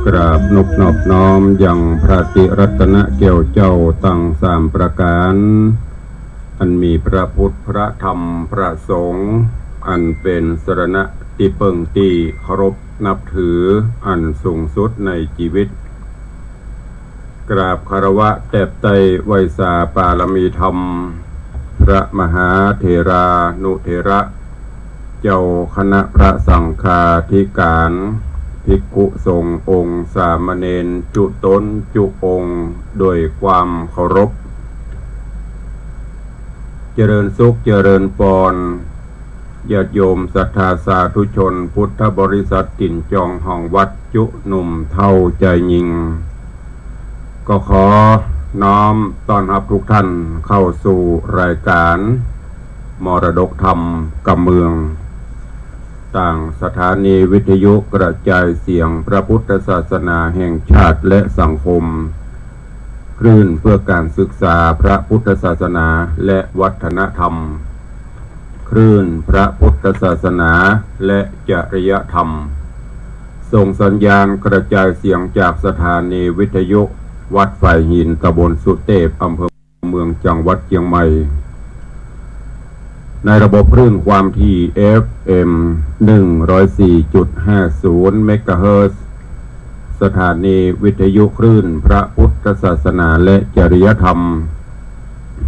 กราบนบนอบน้อมอย่างพระติรัตนเกี่ยวเจ้าตั้งสามประการอันมีพระพุทธพระธรรมพระสงฆ์อันเป็นสรณะที่เปิงตีเคารพนับถืออันสูงสุดในชีวิตกราบคารวะแตบไตไวยสาปารมีธรรมพระมหาเถรานุเถระเจ้าคณะพระสังฆาธิการภิกขุสงฆ์องค์สามเณรจุตนจุองค์โดยความเคารพเจริญสุขเจริญปรญาติโยมศรัทธาสาธุชนพุทธบริษัทติ่นจองห้องวัดจุหนุ่มเท่าใจยิงก็ขอน้อมต้อนรับทุกท่านเข้าสู่รายการมรดกธรรมกำเมืองต่างสถานีวิทยุกระจายเสียงพระพุทธศาสนาแห่งชาติและสังคมคลื่นเพื่อการศึกษาพระพุทธศาสนาและวัฒนธรรมคลื่นพระพุทธศาสนาและจริยธรรมส่งสัญญาณกระจายเสียงจากสถานีวิทยุวัดฝ่ายหินตำบลสุเทพอำเภอเมืองจังหวัดเชียงใหม่ในระบบคลื่นความถี่ FM 104.50 เมกะเฮิรตซ์สถานีวิทยุคลื่นพระพุทธศาสนาและจริยธรรม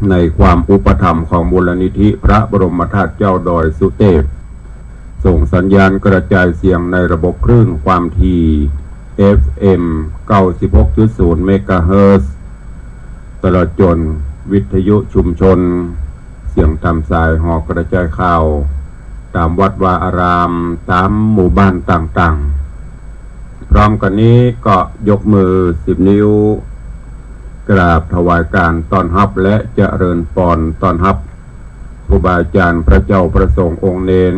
ในความอุปถัมภ์ของมูลนิธิพระบรมธาตุเจ้าดอยสุเทพส่งสัญญาณกระจายเสียงในระบบคลื่นความถี่ FM 96.0 เมกะเฮิรตซ์ตลอดจนวิทยุชุมชนเสียงตามสายหอกระจายข่าวตามวัดวาอารามตามหมู่บ้านต่างๆพร้อมกันนี้ก็ยกมือ10 นิ้วกราบถวายการต้อนรับและเจริญพรต้อนรับครูบาอาจารย์พระเจ้าประสงค์องค์เนร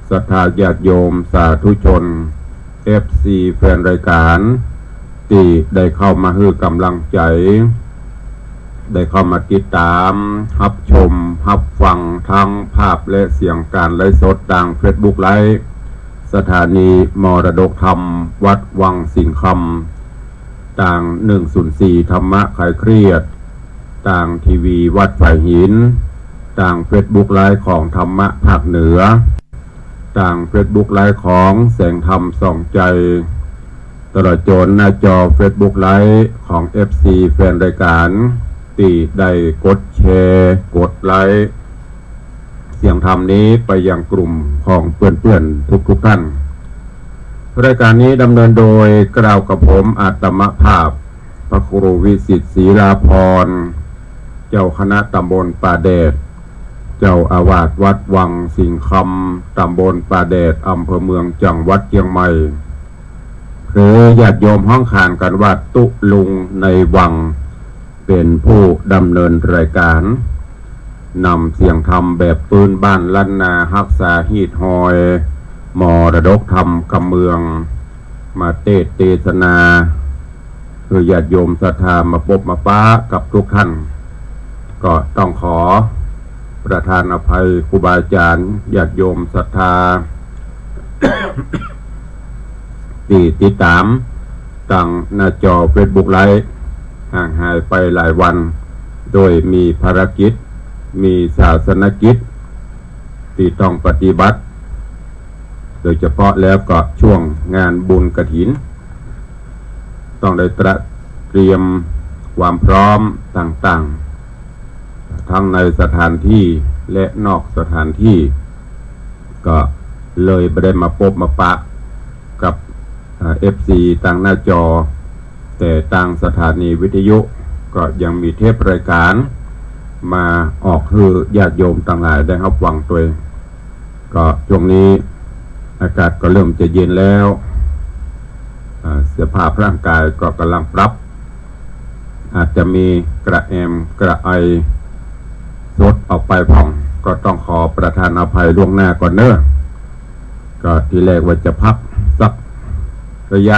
ศรัทธาญาติโยมสาธุชน FC แฟนรายการที่ได้เข้ามาให้กำลังใจได้เข้ามาติดตามรับชมรับฟังทั้งภาพและเสียงการไลฟ์สดทาง Facebook ไลฟ์สถานีมรดกธรรมวัดวังสิงห์คำต่าง104ธรรมะคลายเครียดต่างทีวีวัดฝ่ายหินต่าง Facebook ไลฟ์ของธรรมะภาคเหนือต่าง Facebook ไลฟ์ของแสงธรรมส่องใจตลอดจนหน้าจอ Facebook ไลฟ์ของ FC แฟนรายการที่ได้กดแชร์กดไลค์เสียงธรรมนี้ไปยังกลุ่มของเพื่อนๆทุกท่านรายการนี้ดำเนินโดยกล่าวกับผมอาตมภาพพระครูวิสิทธิ์ศรีลาภรณ์เจ้าคณะตำบลป่าแดดเจ้าอาวาสวัดวังสิงห์คำตำบลป่าแดดอำเภอเมืองจังหวัดเชียงใหม่หรือญาติโยมห้องขานกันว่าตุลุงในวังเป็นผู้ดำเนินรายการนำเสียงธรรมแบบปืนบ้านล้านนาฮักษาฮีดฮอยมรดกธรรมกำเมืองมาเทศนาคือญาติโยมศรัทธามาพบมาป้ากับทุกท่านก็ต้องขอประทานอภัยครูบาอาจารย์ญาติโยมศรัทธา ที่ติดตามตั้งหน้าจอ Facebook ไลฟ์ห่างหายไปหลายวันโดยมีภารกิจมีศาสนกิจที่ต้องปฏิบัติโดยเฉพาะแล้วก็ช่วงงานบุญกฐินต้องได้เตรียมความพร้อมต่างๆทั้งในสถานที่และนอกสถานที่ก็เลยไม่ได้มาพบมาปะกับ FC ต่างหน้าจอแต่ต่างสถานีวิทยุก็ยังมีเทปรายการมาออกคือญาติโยมต่างหลายได้รับฟังตัวก็ช่วงนี้อากาศก็เริ่มจะเย็นแล้วสภาพร่างกายก็กำลังปรับอาจจะมีกระแอมกระไอสดออกไปผ่องก็ต้องขอประทานอภัยล่วงหน้าก่อนเนอะก็ทีแรกว่าจะพักสักระยะ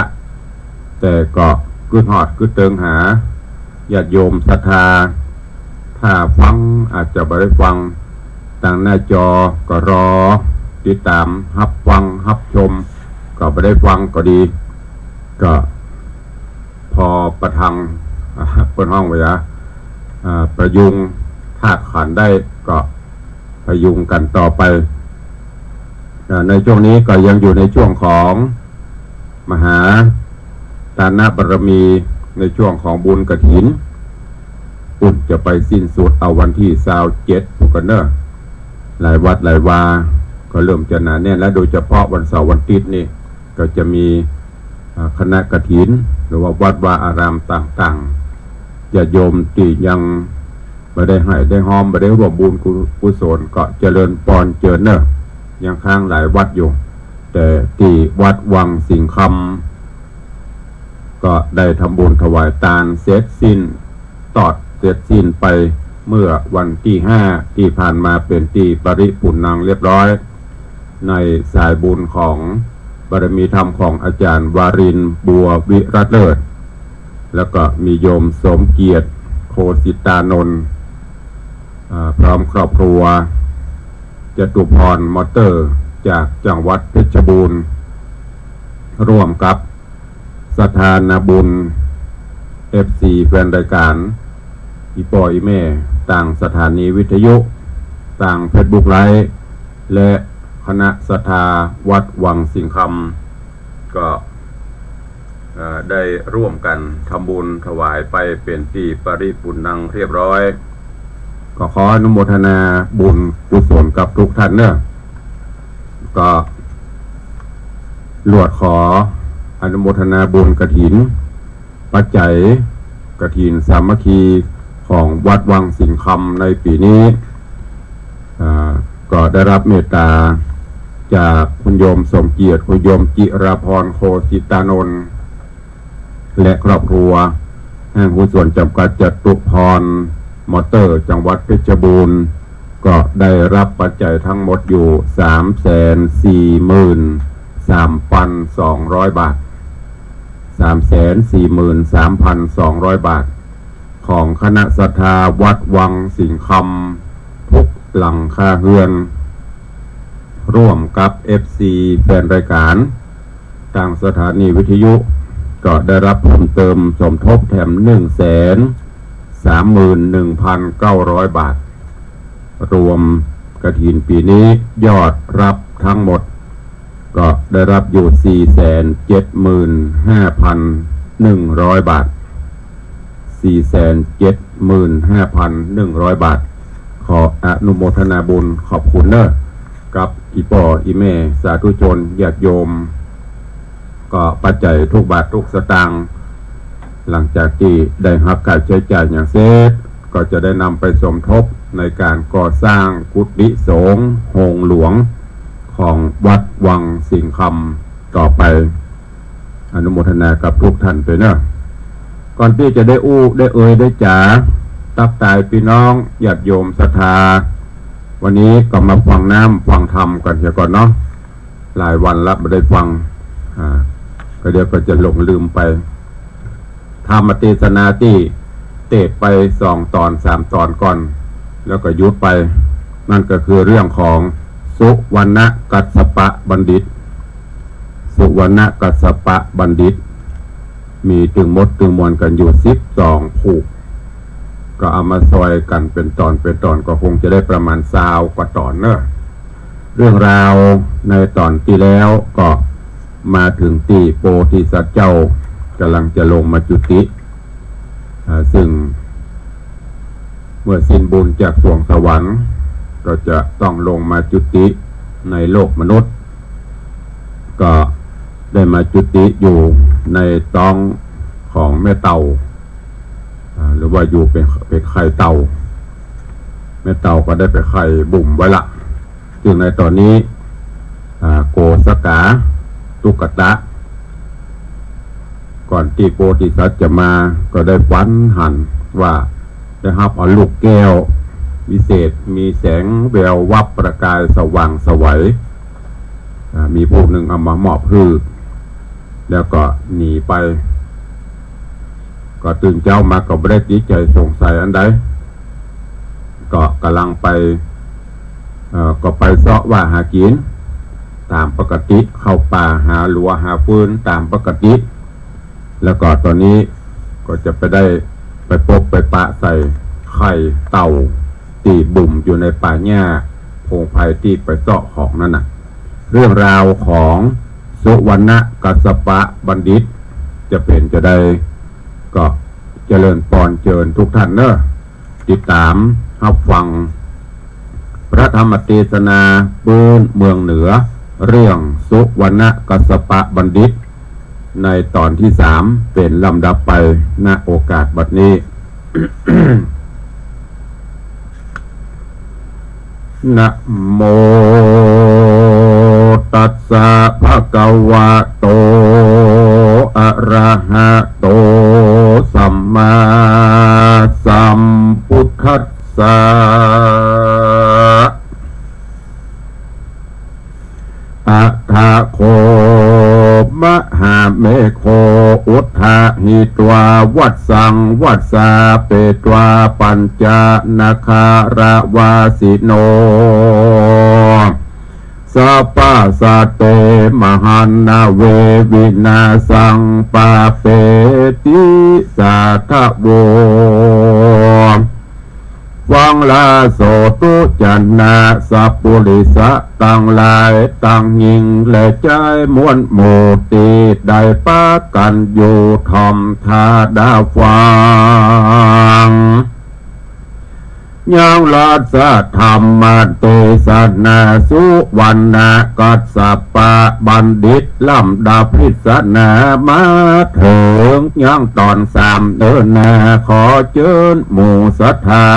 แต่ก็คือหอดคือเติงหาญาติโยมศรัทธาถ้าฟังอาจจะไม่ได้ฟังทางหน้าจอก็รอติดตามรับฟังรับชม ก็ไม่ได้ฟังก็ดีก็พอประทังเปิดห้องไว้ประยุงธาตุขันธ์ได้ก็ประยุงกันต่อไปในช่วงนี้ก็ยังอยู่ในช่วงของมหาทานบารมีในช่วงของบุญกฐินปุ่นจะไปสิ้นสุดเอาวันที่27พวกกันเนอะหลายวัดหลายวาก็เริ่มจะหนาแน่นและโดยเฉพาะวันเสาร์วันอาทิตย์นี่ก็จะมีคณะกฐินหรือว่าวัดวาอารามต่างๆญาติโยมที่ยังไม่ได้ให้ได้หอมไม่ได้ร่วมบุญกุศลก็เจริญปอนเจริญเนอะยังค้างหลายวัดอยู่แต่ที่วัดวังสิงคำก็ได้ทำบุญถวายทานเสร็จสิ้นตอดเสร็จสิ้นไปเมื่อวันที่5ที่ผ่านมาเป็นที่ปริปุณณังเรียบร้อยในสายบุญของบารมีธรรมของอาจารย์วารินทร์บัววิรัตเลิศแล้วก็มีโยมสมเกียรติโคสิตานนท์พร้อมครอบครัวจตุพรมอเตอร์จากจังหวัดเพชรบูรณ์ร่วมกับสถานบุญ FC แฟนรายการอีปออีแม่ต่างสถานีวิทยุต่างเฟซบุ๊กไลฟ์และคณะศรัทธาวัดวังสิงคำก็ได้ร่วมกันทำบุญถวายไปเป็นที่ปริปุณณังเรียบร้อยก็ขออนุโมทนาบุญกุศลกับทุกท่านเนอะก็หลวดขออนุโมทนาบุญกฐินปัจจัยกฐินสามัคคีของวัดวังสิงคำในปีนี้ก็ได้รับเมตตาจากคุณโยมสมเกียรติคุณโยมจิราพรโคสิตานนท์และครอบครัวแห่งหุ้นส่วนจำกัดจตุพรมอเตอร์จังหวัดเพชรบูรณ์ก็ได้รับปัจจัยทั้งหมดอยู่343,200 บาท343,200 บาทของคณะศรัทธาวัดวังสิงคำทุกหลังคาเรือนร่วมกับ FC แฟนรายการทางสถานีวิทยุก็ได้รับเพิ่มเติมสมทบแถม131,900 บาทรวมกฐินปีนี้ยอดรับทั้งหมดก็ได้รับอยู่475,100 บาท475,100 บาทขออนุโมทนาบุญขอบคุณเนอะกับอีปออีแม่สาธุชนญาติโยมก็ปัจจัยทุกบาททุกสตางค์หลังจากที่ได้รับการใช้จ่ายอย่างเสร็จก็จะได้นำไปสมทบในการก่อสร้างกุฏิสงฆ์โฮงหลวงของวัดวังสิงคำต่อไปอนุโมทนากับทุกท่านไปเนอะก่อนที่จะได้ได้ได้จ๋าตักตายพี่น้องญาติโยมศรัทธาวันนี้ก็มาฟังน้ำฟังธรรมกันเสียก่อนเนาะหลายวันแล้วไม่ได้ฟังก็เดี๋ยวก็จะหลงลืมไปธรรมเทศนาที่เทศไป2 ตอน 3 ตอนก่อนแล้วก็ยุดไปนั่นก็คือเรื่องของสุวรรณกัสสปะบัณฑิตสุวรรณกัสสปะบัณฑิตมีตึงมดตึงมวลกันอยู่12ผูกก็เอามาซอยกันเป็นตอนก็คงจะได้ประมาณ20 กว่าตอนเนอะเรื่องราวในตอนที่แล้วก็มาถึงที่โพธิสัตว์เจ้ากำลังจะลงมาจุติซึ่งเมื่อสิ้นบุญจากสวงสวรรค์ก็จะต้องลงมาจุติในโลกมนุษย์ก็ได้มาจุติอยู่ในท้องของแม่เต่าหรือว่าอยู่เป็นไข่เต่าแม่เต่าก็ได้ไปไข่บุ่มไว้ละจึงในตอนนี้โกสกาตุกตะก่อนที่โพธิสัตว์จะมาก็ได้ฝันหันว่าได้รับเอาลูกแก้ววิเศษมีแสงแวววับประกายสว่างไสวมีผู้หนึ่งเอามามอบให้แล้วก็หนีไปก็ตื่นเจ้ามาก็ไม่ได้ติดใจสงสัยอันใดก็กำลังไปก็ไปเสาะว่าหากิน ตามปกติเข้าป่าหาหลัวหาฟืนตามปกติแล้วก็ตอนนี้ก็จะไปได้ไปพบไปปะใส่ไข่เต่าตีบุ่มอยู่ในป่าหญ้าพงไผ่ที่ไปเสาะของนั่นน่ะเรื่องราวของสุวรรณกัสสปะบัณฑิตจะเป็นจะได้ก็เจริญพรเชิญทุกท่านเนอะติดตามรับฟังพระธรรมเทศนาปืนเมืองเหนือเรื่องสุวรรณกัสสปะบัณฑิตในตอนที่3เป็นลำดับไปณโอกาสบัดนี้ นะโมตัสสะภะคะวะโตอะระหะโตสัมมาสัมพุทธัสสะอะทะโคมหาเมโคอุทธาหิตวาวัดสังวัดสาเปตวาปัญจนาคารวาสิโนสัพพะสัตเตมหันนาเววินาสังปาเปติสาทะโววังลาโสตุจันนาสัพปุริสะตังลายตังยิงและใจม้วนโมตีได้ปะกันอยู่ทอมทาดาฟังยังลัดสะธรรมเตสนาสุวรรณกัสสปะบัณฑิตลำดับพิศนามาถึงยังตอน3เดินนาขอเชิญหมู่ศรัทธา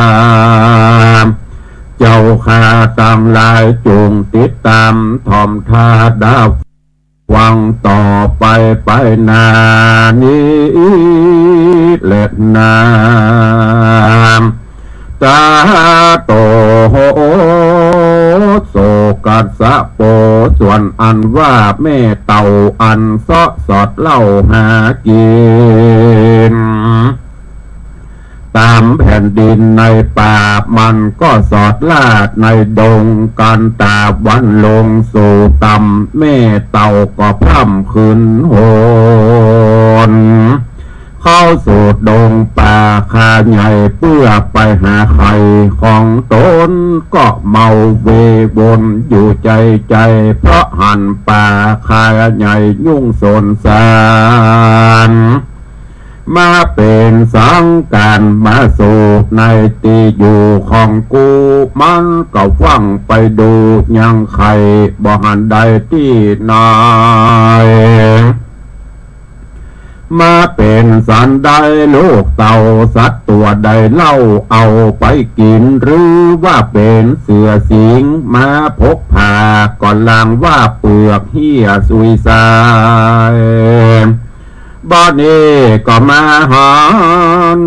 เจ้าข้าตั้งหลายจงติดตามทอมทาดาฟังต่อไปนานี้เล็ดนาตาโตโหโสกัสสะโปส่วนอันว่าแม่เต่าอันเสาะสอดเล่าหากินตามแผ่นดินในป่ามันก็สอดลาดในดงกันตาวันลงสู่ต่ำแม่เต่าก็พร่ำขึ้นโหนเข้าสู่ดงป่าคาใหญ่เพื่อไปหาไข่ของตนก็เมาเววนอยู่ใจเพราะหันป่าคาใหญ่ยุ่งสนสารมาเป็นสังการมาสู่ในตีอยู่ของกูมันก็ฟังไปดูยังไข่บ่หันใดที่นายมาเป็นสันใดลูกเต่าสัตว์ตัวใดเล่าเอาไปกินหรือว่าเป็นเสือสิงมาพกผ่าก่อนลางว่าเปลือกเหี้ยสุยสายบ้านนี้ก็มาหอน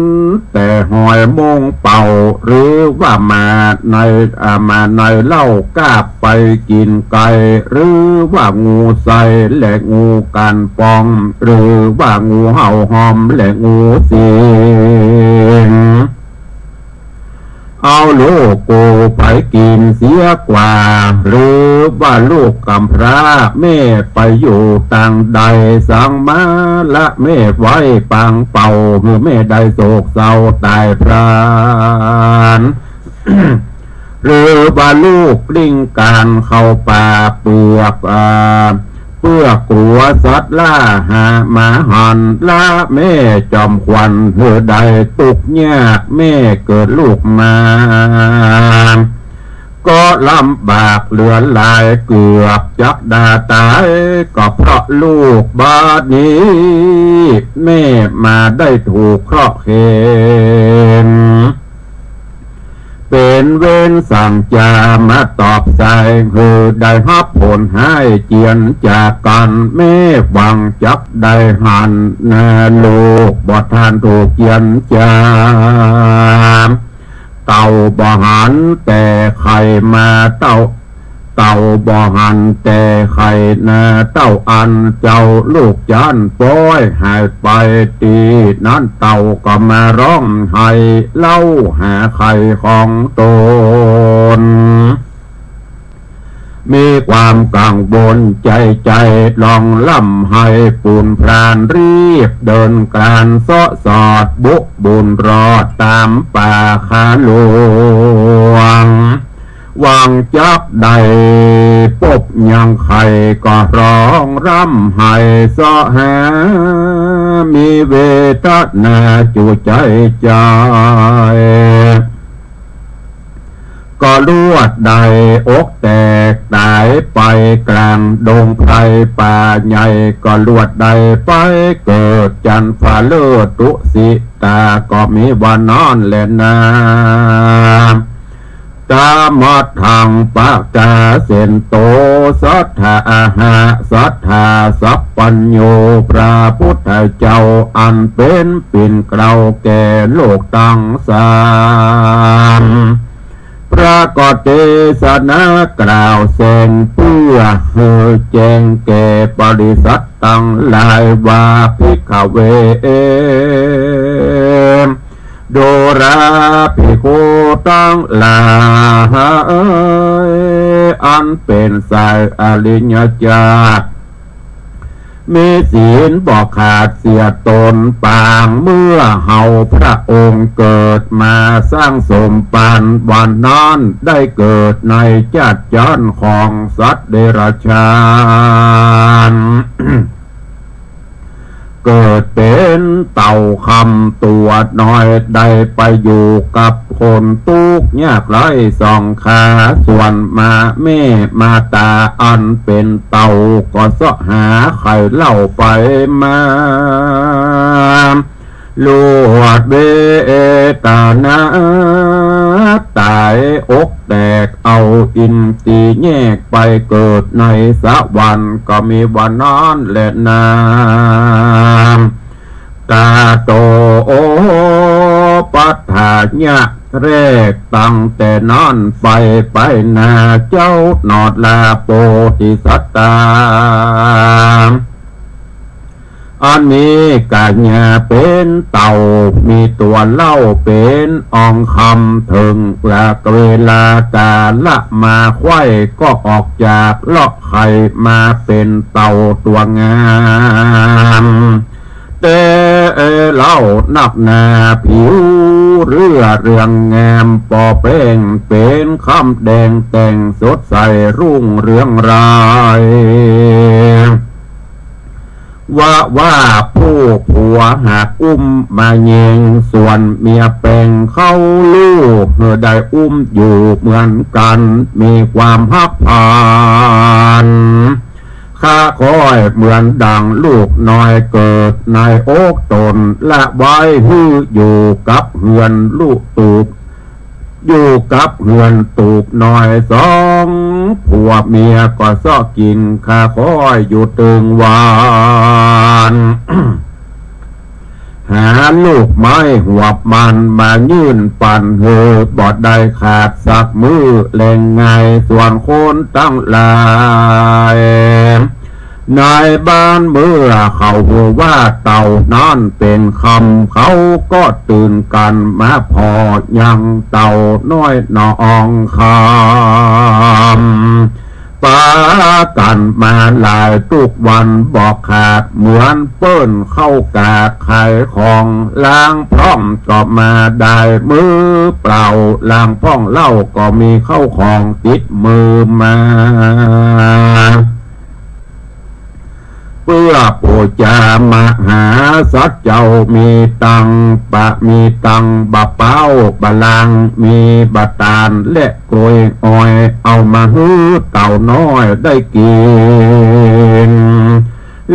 แต่หอยมงเป่าหรือว่ามาในเล่ากาบไปกินไก่หรือว่างูใส่และงูกันปองหรือว่างูเห่าหอมและงูสิงเอาลูกกูไปกินเสียกว่าหรือว่าลูกกำพร้าแม่ไปอยู่ต่างใดสั่งมาละแม่ไว้ปังเป่าเมื่อแม่ได้โศกเศร้าตายพราน หรือว่าลูกลิ่งการเข้าป่าเปลือกเพื่อกลัวสัตว์ล่าหาหมาหันละแม่จอมควันเธอใดตุกยากแม่เกิดลูกมาก็ลำบากเหลือหลายเกือบจักดาตายก็เพราะลูกบาดนี้แม่มาได้ถูกเคราะห์เข็นเป็นเว้นสั่งจามาตอบใจคือได้ฮับผลให้เจียนจากกันแม่หวังจับได้หันนาลูกบ่ทานถูกเจียนจาเต่าบ่หันแต่ไข่มาเต่าบ่หันแต่ไข่นาเต่าอันเจ้าลูกจันป้อยหายไปตีนั้นเต่าก็มาร้องไห้เล่าหาไข่ของตน มีความกังวลใจลองล่ำให้ปูนพรานรีบเดินกลานเสาะสอดบุบุญรอดตามป่าขาหลวงวางจับใดปบยังไข่ก็ร้องร่ำให้เสาะหามีเวทนาจูใจก็ลวดใดอกแตกตายไปกลางดงไพรป่าใหญ่ก็ลวดใดไปเกิดจันฟ้าเลิศตุสิตาก็มีวันนอนและนาตามอดทางปากกาเสนโตสัทธาหะสัทธาสัพปัญโยพระพุทธเจ้าอันเป็นปิ่นเกล้าแก่โลกตั้งสามพระก็เทศนากล่าวแสงเพื่อแจ้งแก่บริษัทตั้งหลายว่าภิกขเวโดราภิกขุตั้งหลายอันเป็นสายอริยญาณมีศีลบอกขาดเสียตนปางเมื่อเฮาพระองค์เกิดมาสร้างสมปานวันนั้นได้เกิดในจัดจานของสัตว์เดรัจฉาน เกิดเป็นเต่าคำตัวน้อยได้ไปอยู่กับคนตุกยากไร้สองขาส่วนมาแม่มาตาอันเป็นเต่าก็เสาะหาไข่เล่าไปมาลวดเบตานาตายอกแตกเอาอินทรีย์แยกไปเกิดในสวรรค์ก็มีวันนั้นและนามตาโตโอปัฏฐาญะแรกตั้งแต่นั้นไปนาเจ้าหนอดลาโปธิสัตตาอันนี้กาญาเป็นเต่ามีตัวเล่าเป็นอองคำถึงหลักเวลากาละมาไข่ก็ออกจากลอกไข่มาเป็นเต่าตัวงามแต่เล่านับนาผิวเรื่องงามปอเป้งเป็นคำแดงแต่งสดใสรุ่งเรืองรายว่าผู้ผัวหากอุ้มมาเยงส่วนเมียแปลงเข้าลูกได้อุ้มอยู่เหมือนกันมีความฮักพานข้าคอยเหมือนดังลูกน้อยเกิดในอกตนและไว้ฮืออยู่กับเฮือนลูกตูกอยู่กับเฮือนตูกน้อยสองผัวเมียก็ซ้อกินข้าคอยอยู่ตึงวาน หาลูกไม้หัวมันมายื่นปั่นเหือบอดได้ขาดสักมือแรงไงส่วนคนตั้งหลายนายบ้านเมื่อเขาหัวว่าเต่านั่นเป็นคำเขาก็ตื่นกันมาพอยังเต่าน้อยนองคำปากันมาหลายทุกวันบอกขาดเหมือนเปิ้นเข้ากาขายของล้างพร้อมก็มาได้มือเปล่าล้างพ้องเล่าก็มีเข้าของติดมือมาเพื่อปูจามหาสัจเจ้ามีตังบะมีตังบะเป้าบะลังมีบะตาลและกล้วยอ้อยเอามาฮื้อเต่าน้อยได้กิน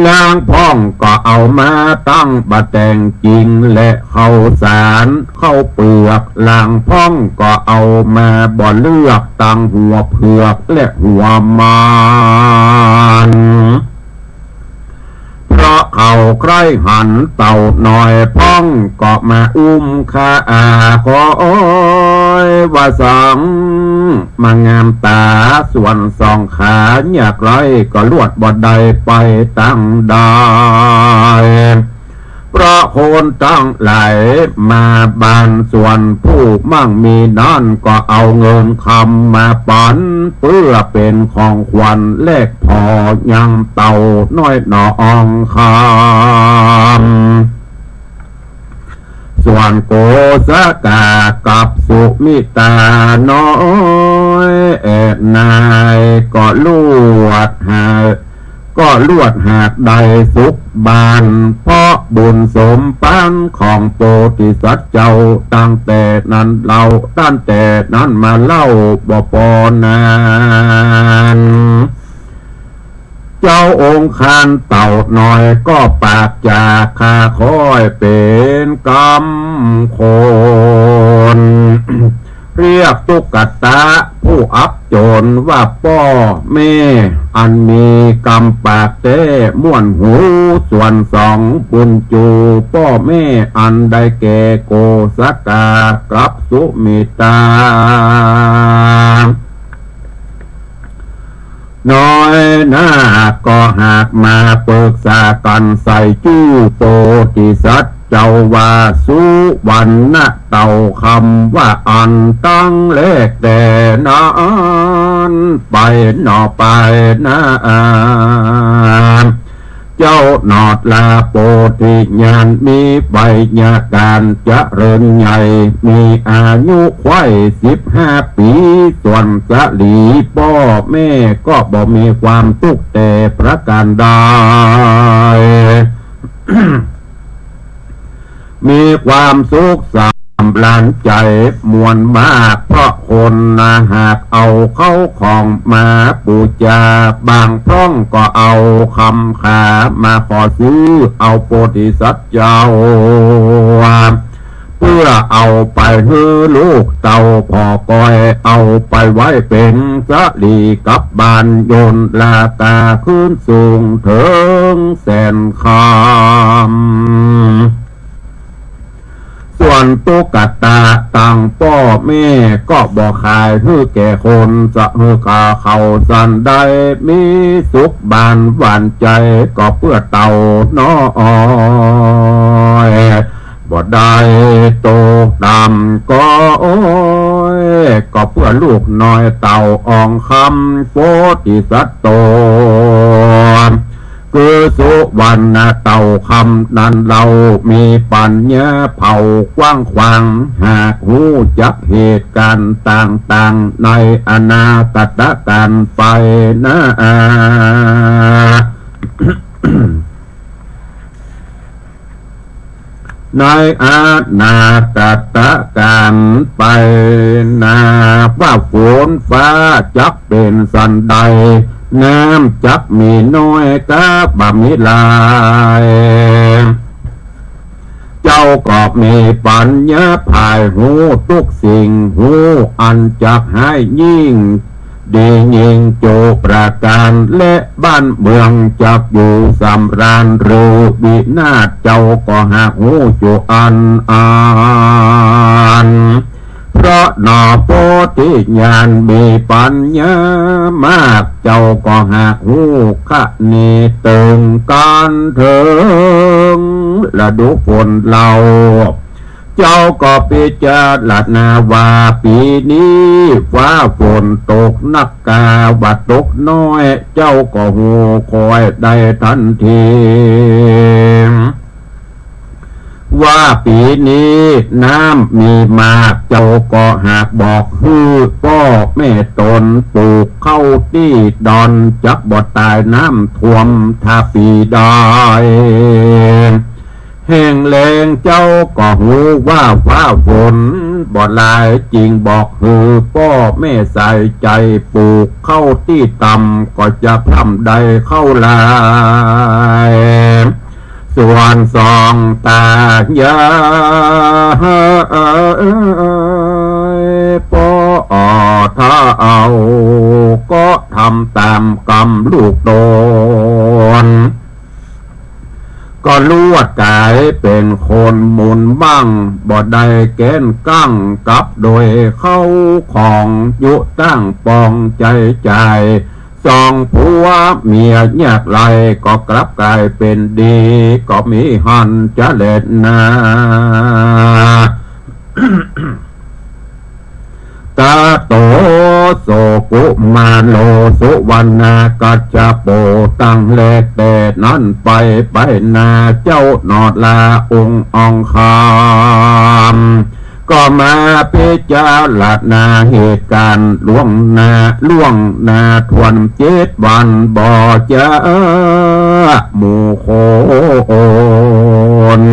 ล้างพ้องก็เอามาตั้งบะแตงจริงและข้าวสารข้าวเปลือกล้างพ้องก็เอามาบ่เลือกตั้งหัวเผือกและหัวมันเพราะเขาใครหันเต่าน้อยพ้องก็มาอุ้มข้าขอว่าสังมางามตาส่วนสองขาอยากไรก็ลวดบดใดไปตั้งได้เพราะ โคนตั้งหลายมาบานส่วนผู้มั่งมีนั่นก็เอาเงินคำมาปันเพื่อเป็นของขวัญแลกพอยังเต่าน้อยหนองคำส่วนโกสกากับสุมิตาน้อยนายก็ลวดหากใดสุขบานเพราะบุญสมปันของโพธิสัตว์เจ้าตั้งแต่นั้นมาเล่าบ่ปอนานเจ้าองค์คานเต่าน้อยก็ปากจากข้าคอยเป็นกรรมโคนเรียกตุ๊กตาผู้อับโจรว่าพ่อแม่อันมีกรรมปากเต้ม่วนหูส่วนสองบุญจูพ่อแม่อันได้แก่โกสกากับสุมิตาน้อยหน้าก็หากมาปรึกษากันใส่จู้โพธิสัตว์เจ้าว่าสุวรรณเต่าคำว่าอันตั้งเลขแต่นานไปหนอไปนะเจ้าหนอดลาโพธิญาณมีใบญาการเจริญใหญ่มีอายุไว้15 ปีส่วนสลีพ่อแม่ก็บ่มีความทุกข์แต่ประการใด มีความสุขสำราญใจมวลมากเพราะคนหากเอาเข้าของมาบูชาบางพร่องก็เอาคำขามาขอซื้อเอาโพธิสัตว์เจ้าเพื่อเอาไปให้ลูกเต่าพอก้อยเอาไปไว้เป็นสลีกับบ้านโยนลาตาขึ้นสูงถึงแสนคำส่วนตุ๊กตาต่างพ่อแม่ก็บอกขายเพื่อแก่คนจะเพื่อขาเขาสันได้มีสุขบานหวานใจก็เพื่อเต่าน้อยบ่ได้โตดำก็ก็เพื่อลูกน้อยเต่าอองคำโพธิสัตว์โตคือสุวรรณเต่าคำนั้นเรามีปัญญาเผากว้างขวางหากหูจักเหตุการณ์ต่างๆในอนาคตการไปนะ ในอาณาคตการไปนาว่าฝนฟ้าจักเป็นสันใดน้ำจักมีน้อยกะบ่มีลายเจ้าก็มีปัญญาภายหูทุกสิ่งหูอันจักให้ยิ่งดียิ่งโจประการและบ้านเมืองจักอยู่สำราญหรือวินาศเจ้าก็หากหูจูอันเพราะหนอโพธิญาณมีปัญญามากเจ้าก็หากหูขะนีตึงการถึงละดูฝนเราเจ้าก็พิจารณาว่าปีนี้ฟ้าฝนตกนักกาว่าตกน้อยเจ้าก็หูคอยได้ทันทีว่าปีนี้น้ำมีมากเจ้าก็หากบอกฮือพ่อแม่ตนปลูกเข้าที่ดอนจักบ่ตายน้ำท่วมถ้าปีใดแห้งแล้งเจ้าก็หูว่าฟ้าฝนบ่หลายจริงบอกฮือพ่อแม่ใส่ใจปลูกเข้าที่ต่ำก็จะพร่ำใดเข้าลายส่วนสองตายายพ่อถ้าเอาก็ทำตามกรรมลูกตนก็ลวดกายเป็นคนหมุนบ้างบ่ได้แกนกั้งกับโดยเข้าของยุตั้งปองใจ สองผัวเมียแยกไหลก็กลับกลายเป็นดีก็มีหันจะเล็ดนา ตาโตโสกุมาโลสุวรรณกัจจโปตั้งเลกแต่นั้นไปนาเจ้านอดลาองค์องคามก็มาพิจารณาเหตุการณ์ล่วงหน้าทวน7 วันบ่เจอหมู่คน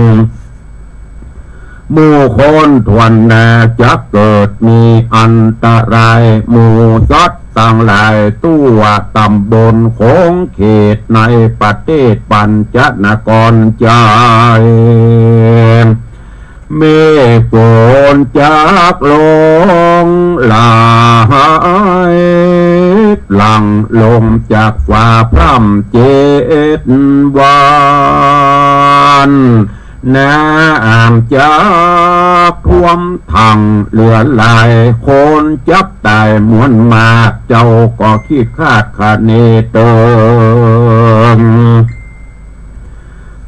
หมู่คนทวนนาจะเกิดมีอันตรายหมู่สัตว์ต่างหลายตัวตำบลโค้งเขตในประเทศปัญจนครใจเมฆฝนจากลงหลายหลังลมจากฟ้าพร่ำ7 วันน้ำจากท่วมทังเหลือหลายคนจับตายมวนมากเจ้าก็คิดคาดคะเนเติม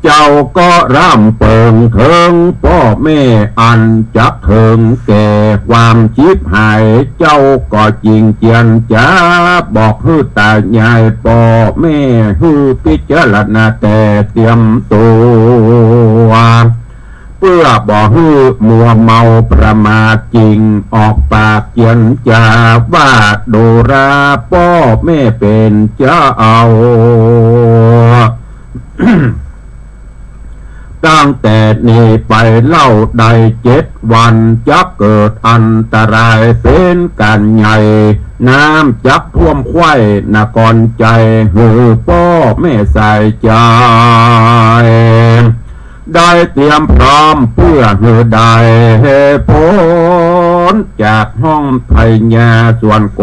เจ้าก็ร่ำเปิงเถิงพ่อแม่อันจักเถิงแก่ความชิบหายเจ้าก็จริงเจียนจ้าบอกฮือตายายพ่อแม่ฮือพิจารณาแต่เตรียมตัวเพื่อบอกฮือมัวเมาประมาทจริงออกปากเจียนจาว่าโดราพ่อแม่เป็นเจ้าเอา ตั้งแต่นี้ไปเล่าได้7 วันจะเกิดอันตรายเป็นการใหญ่น้ำจักท่วมควายนกรใจหือพ่อแม่ใส่ใจได้เตรียมพร้อมเพื่อหือได้พ้นจากห้องไพญาส่วนโก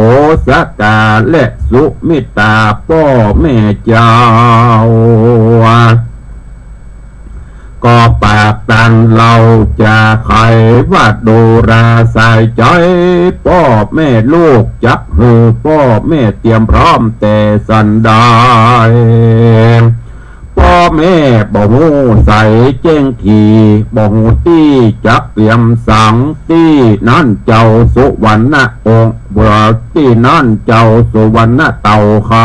สกาและสุมิตาพ่อแม่เจ้าก็ปากตันเราจะใครว่าดูราใส่ใจพ่อแม่ลูกจักหือพ่อแม่เตรียมพร้อมแต่สันดานพ่อแม่บ่หูใส่เจ้งทีบ่หูตี้จักเตรียมสังตี้นั่นเจ้าสุวรรณองค์เบื่อตี้นั่นเจ้าสุวรรณเต่าคำ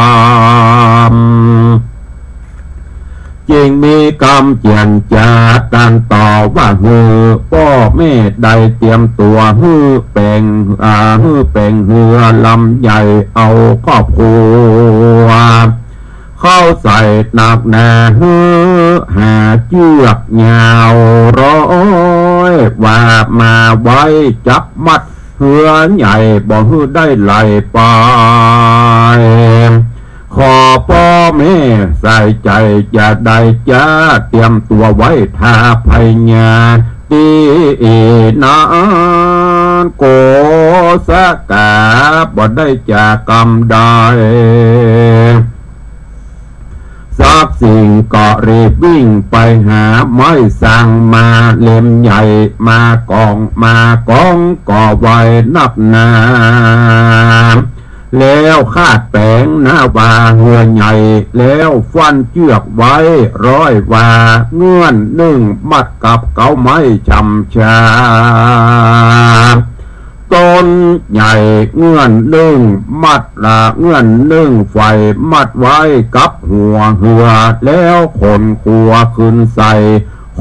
จึงมีกรรมเจียนจากันต่อว่าฮือพ่อแม่ได้เตรียมตัวฮือแปลงเหือลำใหญ่เอาครอบครัวเข้าใส่หนักแน่ฮือหาเชือกยาวร้อยว่ามาไว้จับมัดเหือใหญ่บ่ฮือได้ไหลไปขอพ่อแม่ใส่ใจจะได้จ้าเตรียมตัวไว้ท่าพญาตีนานโกสกาบ่ได้จากกรรมใดสักสิ่งก็รีบวิ่งไปหาไม้สั่งมาเล่มใหญ่มากองก่อไว้นับนาแล้วคาดแปลงหน้าว่าเหือใหญ่แล้วฟันเชือกไว้ร้อยว่าเงื่อน1 มัดกับเกาไม้ชำชาต้นใหญ่เงื่อน1 มัดละเงื่อน1 ไฟมัดไว้กับหัวเหือแล้วคนขัวขึ้นใส่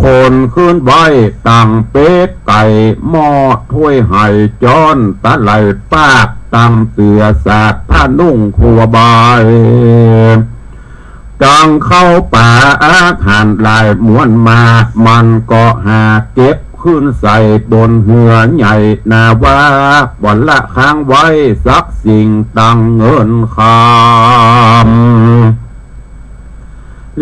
คนขึ้นไว้ตั้งเป็ดไก่หม้อถ้วยไห่จ้อนตะไหลปากตั้งเสือสาดผ้านุ่งครัวบายจังเข้าป่าอาหารลายม้วนมามันก็หาเก็บขึ้นใส่บนเหือใหญ่นาว่าวันละค้างไว้สักสิ่งตั้งเงินคำ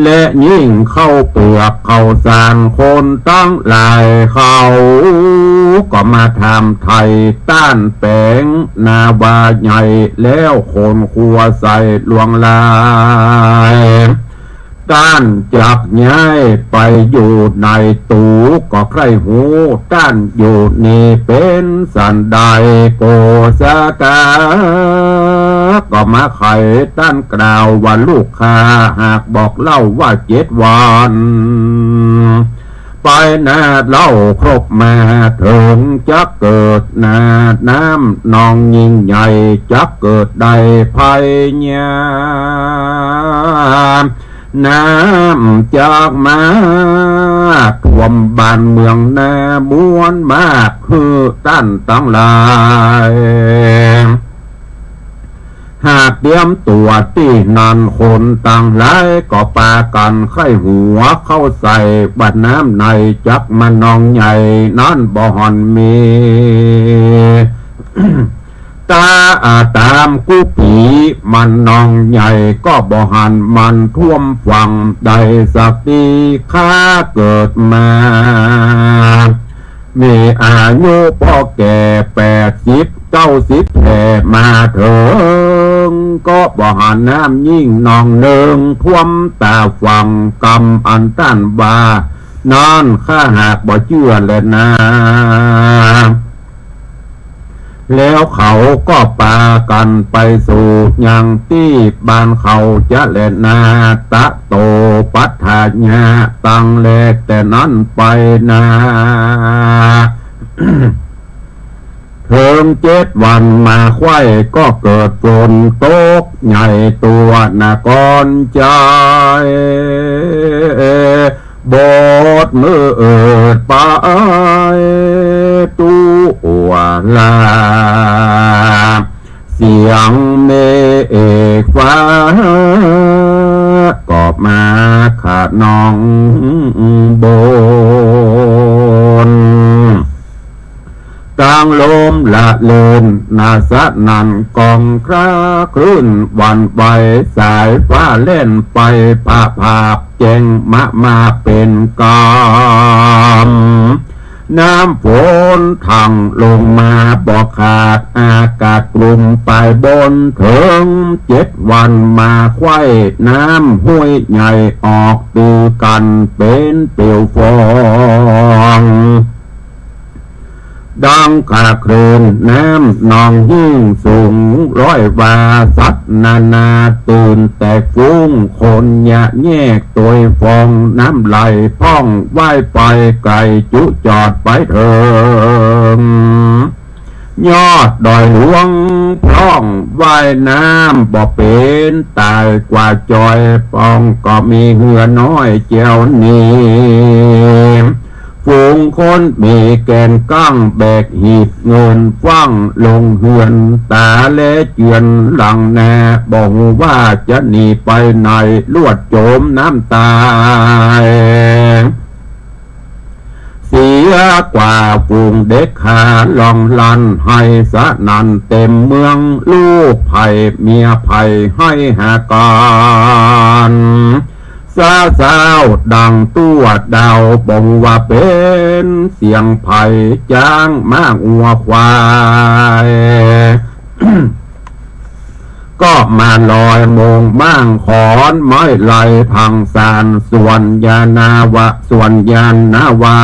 และยิ่งเข้าเปลือกเข้าสารคนตั้งหลายเขาก็มาทำไทยต้านแปลงนาวาใหญ่แล้วคนครัวใส่ลวงลาย ต้านจับย้ายไปอยู่ในตูก็ใครหูต้านอยู่นี่เป็นสันใดโกสกาก็มาไขต้านกล่าวว่าลูกค้าหากบอกเล่าว่า7 วันไปนาเล่าครบมาถึงจะเกิดนาน้ำนองยิ่งใหญ่จะเกิดใดภัยญาน้ำจากมาท่วมบ้านเมืองนาม้วนมากคือตั้นตั้งหลายหากเตรียมตัวที่นันคนต่างหลายก็ปากันไข้หัวเข้าใส่บัดน้ำในจักมันนองใหญ่นั่นบ่หอนมี ตาตามกุผีมันนองใหญ่ก็บ่หันมันท่วมฝั่งใดสักทีข้าเกิดมามีอายุพ่อแก่80 90แผ่มาถึงก็บ่หันน้ำยิ่งนองเนืองท่วมตาฝั่งกำอันต้านบานอนข้าหากบ่เชื่อเลยนะแล้วเขาก็ปากันไปสู่ยังที่บ้านเขาจะเล่นนาตะโตปัฏฐาญาตั้งแลกแต่นั้นไปนาถึง7 วันมาไข้ก็เกิดฝนตกใหญ่ตัวนากรใจบดมือไปตัวลาเสียงเมฆฟ้าก็มาขาดน้องบนกลางลมละเลินนาสะนันกองคราคลื่นวันไปสายฟ้าเล่นไปภาพเจงมาเป็นกามน้ำฝนทังลงมาบ่ขาดอากาศกลุ่มไปบนถึง7 วันมาไข้น้ำห้วยใหญ่ออกตือกันเป็นเปลวฟองดังกระคลื่นน้ำนองยิ่งสูง100 วาสัตว์นานาตื่นแตกฟุ้งคนยะแยกตัวฟองน้ำไหลพ่องว่ายไปไกลจุจอดไปเถิงยอดดอยหลวงพร่องว่ายน้ำบ่เป็นตายกว่าจอยปองก็มีเหือน้อยเจียวนี้ฝูงคนมีแกนกั้งแบกหีบเงินฟังลงเหือนตาเละเจือนหลังแน่บอกว่าจะหนีไปไหนลวดโจมน้ำตายเสียกว่าฝูงเด็กขาลองลันให้สะนันเต็มเมืองลูกไผ่เมียไผ่ให้หาการสาวดังตัวดาวบงว่าเป็นเสียงไผ่จ้างมากอัวควาย ก็มาลอยมงบ้างขอนไม้ไหลพังสารส่วนยานาวะส่วนยานาวา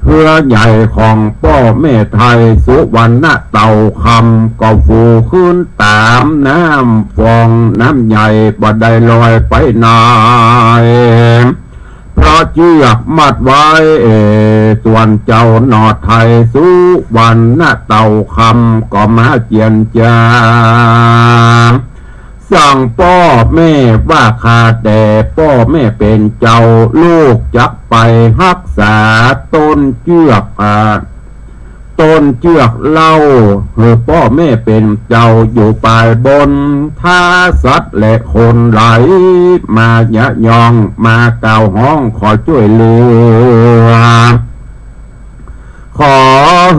เพื่อใหญ่ของพ่อแม่ไทยสุวรรณเต่าคำก็ฟูขึ้นตามน้ำฟองน้ำใหญ่บ่ได้ลอยไปไหนเพราะเชือกมัดไว้ส่วนเจ้าหนอดไทยสุวรรณเต่าคำก็มาเจียนจาสั่งพ่อแม่ว่าขาดแต่พ่อแม่เป็นเจ้าลูกจักไปรักษาต้นเชือกเล่าพ่อแม่เป็นเจ้าอยู่ปลายบนท่าสัตว์และคนไหลมายะยองมากล่าวห้องขอช่วยเหลือขอ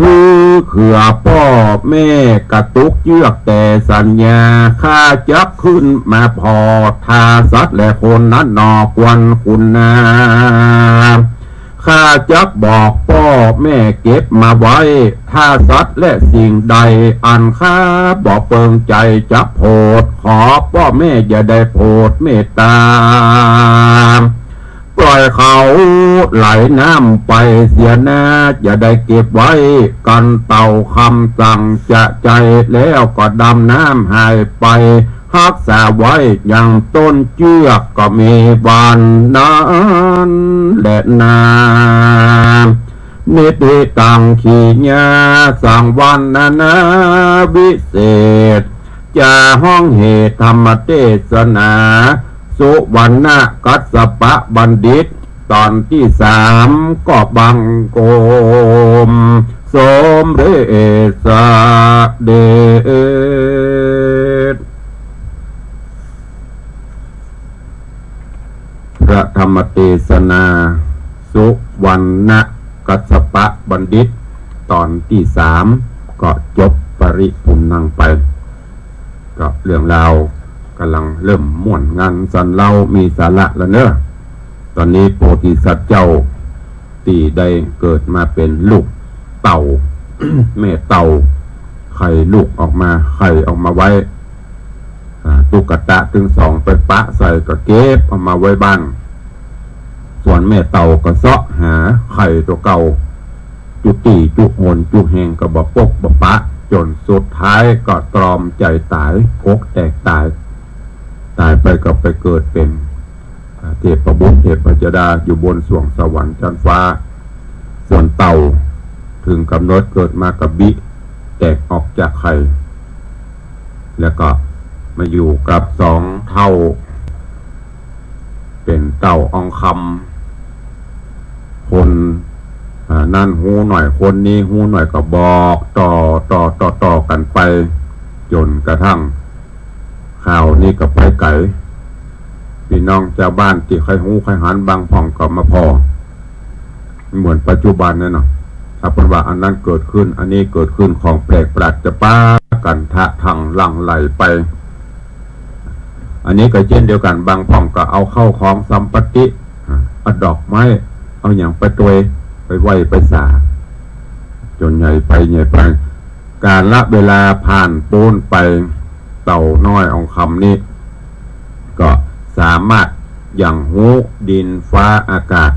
ฮือเขื่อพ่อแม่กระตุกเยือกแต่สัญญาข้าจับขึ้นมาพอทาสัตว์และคนนั้นนอกวันคุณนา ข้าจักบอกพ่อแม่เก็บมาไว้ถ้าสัตว์และสิ่งใดอันข้าบอกเปิงใจจักโพดขอพ่อแม่อย่าได้โพดเมตตาปล่อยเขาไหลน้ำไปเสียนาอย่าได้เก็บไว้กันเต่าคำสั่งจะใจแล้วก็ดำน้ำหายไปรักษาไว้อย่างต้นเชือกก็มีบานนั้นและนานิติตังขีญาสังวันนาวิเศษจะห้องเหตุธรรมเทศนาสุวรรณกัสสปะบัณฑิตตอนที่3ก็บังโกมสมเด็จเดชพระธรรมเทศนาสุวรรณกัสสปะบัณฑิตตอนที่3ก็จบปริภูมินังไปก็เรื่องราวกำลังเริ่มม่วนงานสันเล่ามีสาระแล้วเนอะตอนนี้โพธิสัตว์เจ้าตีได้เกิดมาเป็นลูกเต่า แม่เต่าไข่ลูกออกมาไข่ออกมาไว้ตุ๊กตาถึง2ไปปะใส่ก็เก็บเอามาไว้บ้านส่วนแม่เต่าก็เสาะหาไข่ตัวเก่าจุตีจุโหนจุแหงก็บ่ปกบ่ปะจนสุดท้ายก็ตรอมใจตายอกแตกตายไปก็ไปเกิดเป็นเทพบุตรเทพธิดาอยู่บนสวงสวรรค์ชั้นฟ้าส่วนเต่าถึงกำหนดเกิดมากับบิแตกออกจากไข่แล้วก็มาอยู่กับ2เท่าเป็นเต่าอองคำคนนั่นหูหน่อยคนนี้หูหน่อยก็บอกต่อกันไปจนกระทั่งข่าวนี้ก็ไปไกลพี่น้องชาวบ้านที่ใครหูใครหันบางพ่องก็มาพอเหมือนปัจจุบันเนี่ยเนาะถ้าเป็นว่าอันนั้นเกิดขึ้นอันนี้เกิดขึ้นของแปลกประหลาดจะป้ากันทะทังหลั่งไหลไปอันนี้ก็เช่นเดียวกันบางพ่องก็เอาเข้าของสัมปติเอาดอกไม้เอาอย่างไปตัวไปไหวไปสาจนใหญ่ไปการละเวลาผ่านปูนไปเต่าน้อยองคำนี้ก็สามารถอย่างหูดินฟ้าอากาศ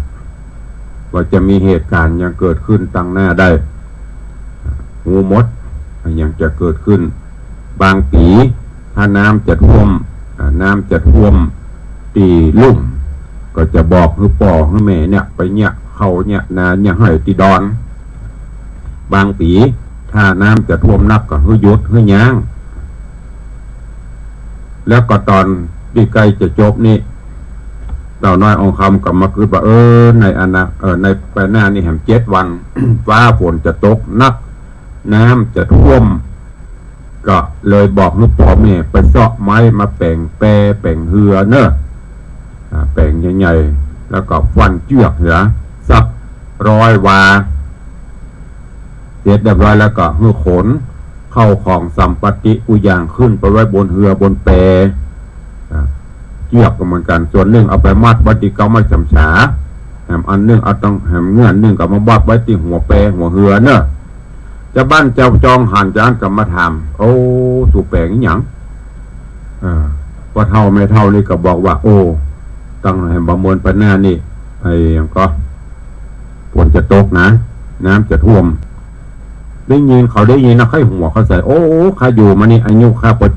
ว่าจะมีเหตุการณ์ยังเกิดขึ้นตั้งหน้าได้หูมดยังจะเกิดขึ้นบางปีถ้าน้ำจะท่วมตีลุ่มก็จะบอกให้ป่อให้แม่เนี่ยไปเนี่ยเขาเนี่ยนาเนี่ยให้ตีดอนบางปีถ้าน้ำจะท่วมนักก็ให้หยุดให้ย่างแล้วก็ตอนที่ใกล้จะจบนี่เต่าน้อยองคำก็มาคือว่าในในไปหน้านี่แหม7 วัน ฟ้าฝนจะตกนักน้ำจะท่วมก็เลยบอกให้พ่อแม่ไปเสาะไม้มาแป่งเหือเนอะแป่งใหญ่ๆแล้วก็ฟันเชือกเหรอสัก100 วาเสร็จเรียบร้อยแล้วก็ให้ขนเข้าของสัมปติอุยางขึ้นไปไว้บนเหือบนแปเชือกก็เหมือนกันส่วนหนึ่งเอาไปมัดไว้ที่เก้าไม้จำฉาแหมอันนึงเอาต้องแหมเงื่อนนึงก็มาบัดไว้ที่หัวหัวเหือเนอะจะบ้านเจ้าจองหันจานกับมาทำโอ้สู่แปลงหยังว่าเท่าไม่เท่านี่ก็บอกว่าโอ้ตั้งให้ประเมินไปหน้านี่ไอ้ยังก็ฝนจะตกนะน้ำจะท่วมได้ยินนะใครหัวเขาใส่โอ้ข้าอยู่มานี่อายุข้าพอ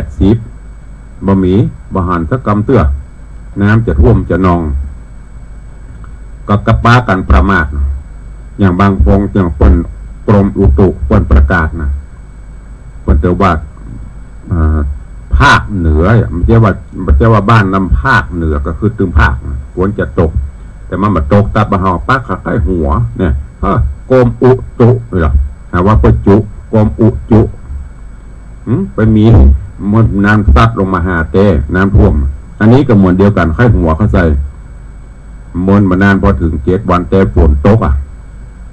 70-80บะหมี่บะหันสักกำเตื้อน้ำจะท่วมจะนองก็กระป้ากันประมาทอย่างบางพงอย่างคนกรมอุตุคนประกาศนะคนเตว่าภาคเหนือมันจะว่าบ้านนำภาคเหนือก็คือตึงภาคฝนจะตกแต่มันมาตกตาบะหอปักขาใกล้หัวเนี่ยกรมอุตุเหรอหาว่าประจุกรมอุจุไปมีมันน้ำซัดลงมาหาเต้น้ำท่วมอันนี้ก็เหมือนเดียวกันไข้หัวเขาใส่มนมานานพอถึง7 วันเต้ฝนตก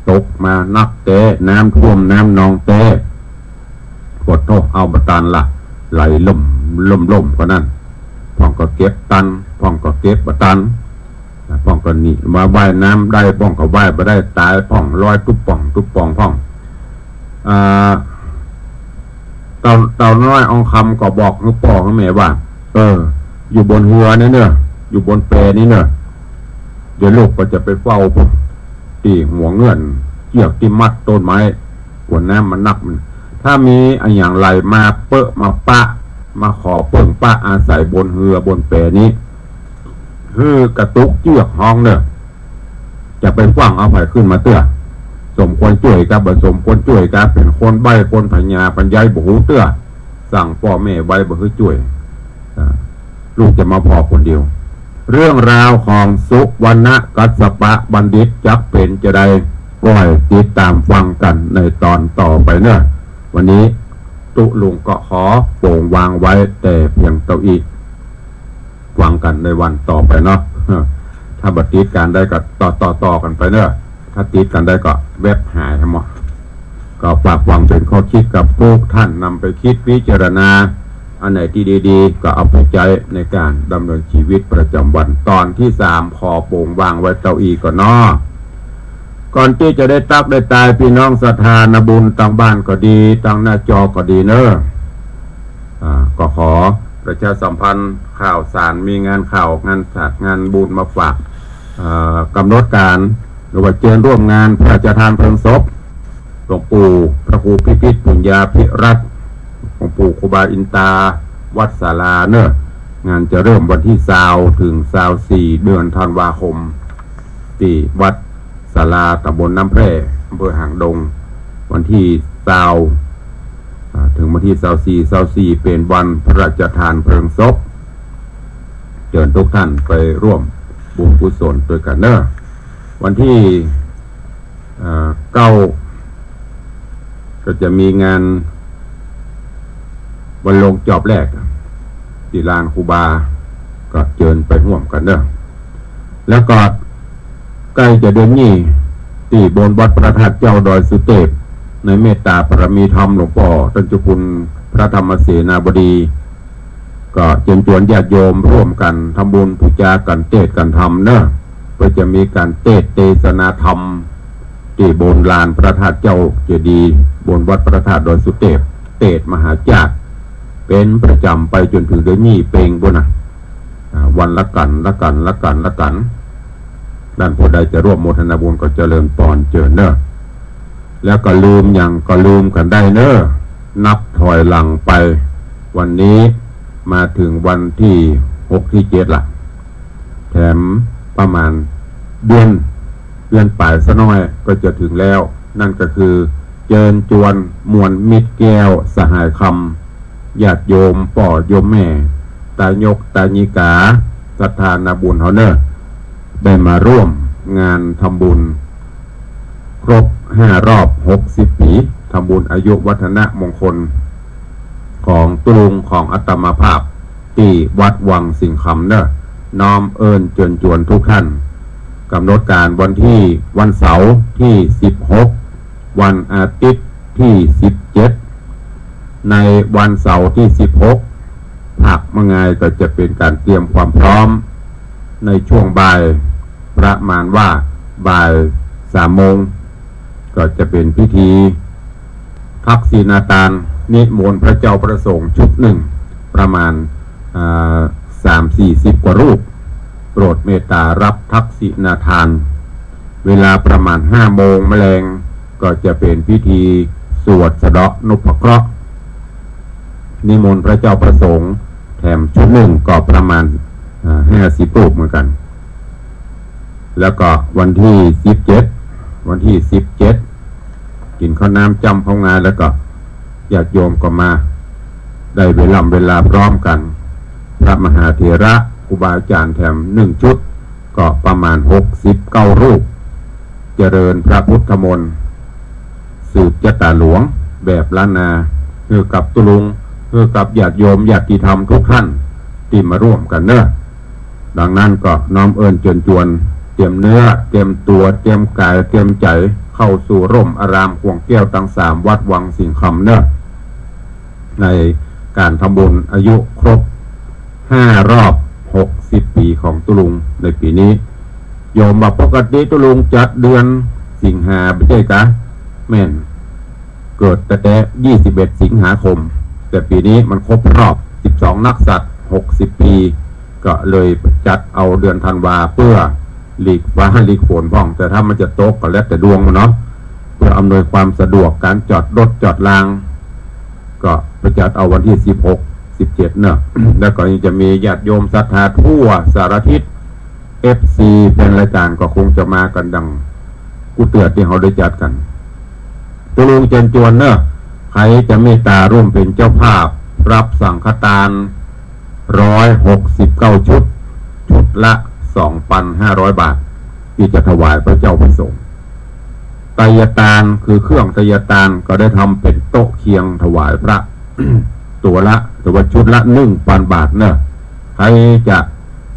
ตกมานักเต้น้ำท่วมน้ำนองเต้ปวดโตเอาบตันละไหลล่มก็นั่นพ่องก็เก็บตันพ่องก็เก็บบตันพ่องก็ ก็นี่มาว่ายน้ำได้ป้องก็ว่ายไปได้ตายป้องลอยตุ๊บป่องป้องเต่าน้อยอองคำก็บอกให้พ่อให้แม่ว่าอยู่บนหัวนี่เนอะอยู่บนแปนี่เนอะเดี๋ยวลูกก็จะไปเฝ้าผมตีหัวเงื่อนเกี่ยวที่มัดต้นไม้หัวน้ำมันนักมันถ้ามีอย่างไรมาเปะมาปะมาขอเปิ่งปะอาศัยบนเรือบนแปนี้คือกระตุกเจือกห้องเนอะจะไปฟังเอาไผ่ขึ้นมาเตื้อสมควรช่วยกับสมควรช่วยกับเป็นคนใบคนพญาปัญญาบุหูเตื้อสั่งพ่อแม่ใบบ่คือช่วยลูกจะมาพอคนเดียวเรื่องราวของสุวรรณกัสสปะบัณฑิตจักเป็นจะได้ก็ให้ติดตามฟังกันในตอนต่อไปเนอะวันนี้ตุลุงก็ขอโป่งวางไว้แต่เพียงเท่าอีกฟังกันในวันต่อไปเนาะถ้าบัดติดกันได้ก็ต่อกันไปเนอะถ้าติดกันได้ก็เว็บหายหมดก็ฝากวางเป็นข้อคิดกับพวกท่านนำไปคิดพิจารณาอันไหนที่ดีๆก็เอาไปใช้ในการดำเนินชีวิตประจำวันตอนที่3ขอโป่งวางไว้เต้าอีก่อนเนาะก่อนที่จะได้ตักได้ตายพี่น้องศรัทธานาบุญต่างบ้านก็ดีต่างหน้าจอก็ดีเนอะก็ขอประชาสัมพันธ์ข่าวสารมีงานข่าวงานศาสตร์งานบุญมาฝากกำหนดการหรือว่าเชิญร่วมงานพระราชทานเพลิงศพหลวงปู่พระครูพิพิธปุญญาภิรัตน์หลวงปู่ครูบาอินตาวัดศาลาเนอะงานจะเริ่มวันที่20ถึง24เดือนธันวาคมที่วัดศาลาตำบลน้ำแพร่อำเภอหางดงวันที่20ถึงวันที่24เป็นวันพระราชทานเพลิงศพเชิญทุกท่านไปร่วมบุญกุศลด้วยกันเนอะวันที่9ก็จะมีงานวันลงจอบแรกที่ลานครูบาก็เชิญไปร่วมกันเนอะแล้วก็ใกล้จะเดือนนี้ที่บนวัดพระธาตุเจ้าดอยสุเทพในเมตตาปรมีธรรมหลวงพ่อท่านเจ้าคุณพระธรรมเสนาบดีก็เชิญชวนญาติโยมร่วมกันทำบุญปูจากันเทศกันธรรมเนอะเพื่อจะมีการเทศนาธรรมที่บนลานพระธาตุเจ้าเจดีย์บนวัดพระธาตุดอยสุเทพเทศมหาจากเป็นประจำไปจนถึงเดือนนี้เป่งบุญนะวันละกันด้านผู้ใดจะร่วมโมทนาบุญก็เจริญพรเจริญเนอะแล้วก็ลืมกันได้เนอะนับถอยหลังไปวันนี้มาถึงวันที่6ที่7ละแถมประมาณเดือนปลายซะน้อยก็จะถึงแล้วนั่นก็คือเจิญจวนมวลมิตรแก้วสหายคำญาติโยมป่อโยมแม่ตายกตาญิกาศรัทธานาบุญเฮาเนอะได้มาร่วมงานทำบุญครบ5รอบ60ปีทำบุญอายุวัฒนมงคลของตุลุงของอัตมาภาพที่วัดวังสิงห์คำเนอะน้อมเอิญเชิญชวนทุกท่านกำหนดการวันเสาร์ที่16วันอาทิตย์ที่17ในวันเสาร์ที่16ผักมะงายก็จะเป็นการเตรียมความพร้อมในช่วงบ่ายประมาณว่าบ่าย3 โมงก็จะเป็นพิธีทักษิณาทานนิมนต์พระเจ้าประสงค์ชุดหนึ่งประมาณ30-40 กว่ารูปโปรดเมตตารับทักษิณาทานเวลาประมาณ5 โมงแมลงก็จะเป็นพิธีสวดสะเดาะนพเคราะห์นิมนต์พระเจ้าประสงค์แถมชุดหนึ่งก็ประมาณ50 รูปเหมือนกันแล้วก็วันที่17กินข้าวน้ำจำเข้างานแล้วก็ญาติโยมก็มาได้เวลาพร้อมกันพระมหาเถระครูบาอาจารย์แถม1 ชุดก็ประมาณ69 รูปเจริญพระพุทธมนต์สืบจตาหลวงแบบล้านนาคือกับตุลุงคือกับญาติโยมญาติธรรมทุกท่านที่มาร่วมกันเนอะดังนั้นก็น้อมเอิญเชิญชวนเตรียมเนื้อเตรียมตัวเตรียมกายเตรียมใจเข้าสู่ร่มอารามห่วงแก้วทั้ง3วัดวังสิงห์คำเนอะในการทำบุญอายุครบ5 รอบ60 ปีของตุลุงในปีนี้ โยมบอกปกติตุลุงจัดเดือนสิงหาไม่ใช่กะแม่นเกิดแต่21 สิงหาคมแต่ปีนี้มันครบรอบ12 นักษัตริย์60 ปีก็เลยจัดเอาเดือนธันวาเพื่อหลีกฟ้าหลีกฝนพ้องแต่ถ้ามันจะตกก็แล้วแต่ดวงมันเนาะเพื่ออำนวยความสะดวกการจอดรถจอดรางก็ประจัดเอาวันที่16 17เนอะ แล้วก็ยังจะมีญาติโยมศรัทธาทั่วสารทิศ FC เป็นรายการก็คงจะมากันดังกูเตือนที่เขาได้จัดกันตุลุงเจนจวนเนอะใครจะเมตตาร่วมเป็นเจ้าภาพรับสังฆทาน169 ชุดละ 2,500 บาทที่จะถวายพระเจ้าประสงค์ไตรยตานคือเครื่องไตรยตานก็ได้ทำเป็นโต๊ะเคียงถวายพระ ตัวชุดละ 1,000 บาทเนอะใครจะ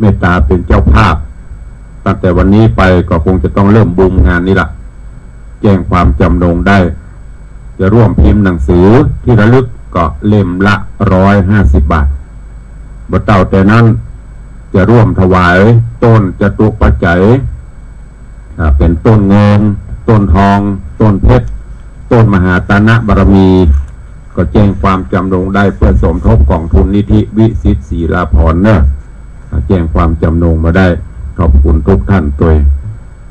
เมตตาเป็นเจ้าภาพตั้งแต่วันนี้ไปก็คงจะต้องเริ่มบูมงานนี้ละแจ้งความจำนงได้จะร่วมพิมพ์หนังสือที่ระลึกก็เล่มละ150 บาทบ่เต่าแต่นั้นจะร่วมถวายต้นจตุปัจจัยเป็นต้นเงินต้นทองต้นเพชรต้นมหาตนะบารมีก็แจ้งความจำนงได้เพื่อสมทบกองทุนนิธิวิสิตศรีลาภรณ์เนอะแจ้งความจำนงมาได้ขอบคุณทุกท่านตัว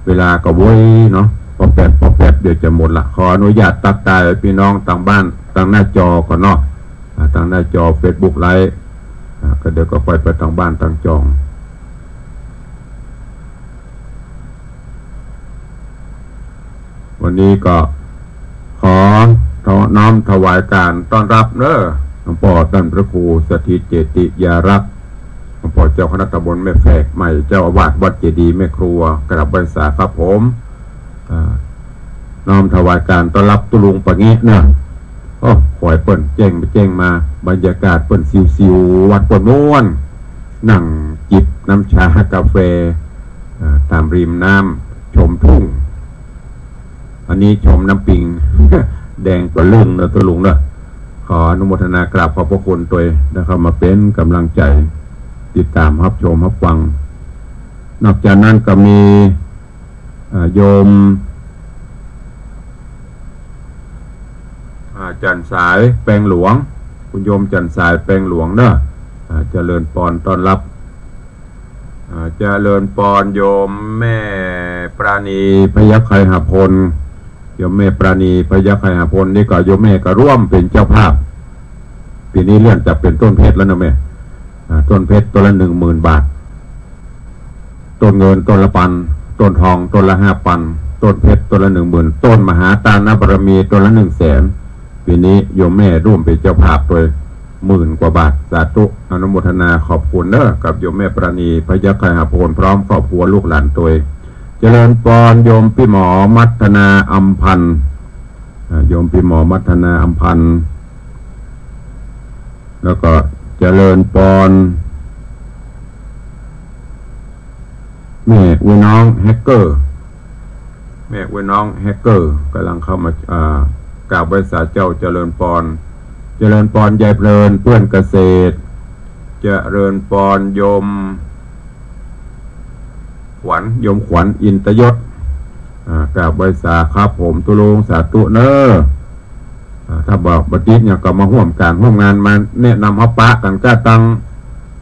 เวลาก็โว้ยเนาะพอแปดเดี๋ยวจะหมดละขออนุญาตตักตายพี่น้องต่างบ้านต่างหน้าจอก่อนเนาะต่างหน้าจอ Facebook ไลฟ์ก็เดี๋ยวก็ค่อยไปทางบ้านทางจองวันนี้ก็ขอน้อมถวายการต้อนรับเนอะหลวงพ่อท่านพระครูสถิตเจติยารักษ์หลวงพ่อเจ้าคณะตำบลแม่แฝกใหม่เจ้าอาวาสวัดเจดีย์แม่ครัวกราบไหว้สาครับผมน้อมถวายการต้อนรับตุลุงปะเงี้เนอะโอ้ขอยเปิ่นแจ้งมาบรรยากาศเปิ่นซิววัดปนม่วนนั่งจิบน้ำชากาแฟตามริมน้ำชมทุ่งอันนี้ชมน้ำปิง แดงกว่าเรื่องเนอะตุลุงเนอะขออนุโมทนากราบขอบพระคุณตัวนะครับมาเป็นกำลังใจติดตามรับชมรับฟังนอกจากนั้นก็มีโยมจันสายแปลงหลวงคุณโยมจันสายแปลงหลวงเนอะเจริญปอนต้อนรับเจริญปอนโยมแม่ปราณีพยัคฆ์ไคหพลโยมแม่ปราณีพยัคฆ์ไคหพลนี่ก็โยมแม่ก็ร่วมเป็นเจ้าภาพปีนี้เลื่อนจากเป็นต้นเพชรแล้วนะแม่ต้นเพชรตัวละ 10,000 บาทต้นเงินต้นละ1,000ต้นทองต้นละ5,000ต้นเพชรต้นละ 10,000ต้นมหาตานะบารมีต้นละ100,000ปีนี้โยมแม่ร่วมเป็นเจ้าภาพโดย10,000 กว่าบาทสาธุอนุโมทนาขอบคุณเนอะกับโยมแม่ปราณีพยัคฆ์ไคหพลพร้อมครอบครัวลูกหลานตัวเจริญปอนโยมพี่หมอมัทนาอัมพันธ์โยมพี่หมอมัทนาอัมพันธ์แล้วก็เจริญปอนแม่อุ้ยน้องแฮกเกอร์แม่อุ้ยน้องแฮกเกอร์กำลังเข้ามากราบไหว้สาเจ้าเจริญปอนยายเพลินเพื่อนเกษตรเจริญปอนโยมขวัญอินตยศกราบไหว้สาครับผมตุลุงสาธุเนอถ้าบอกบัดนี้เนี่ยก็มาร่วมงานมาแนะนำเขาปะกันก้าตัง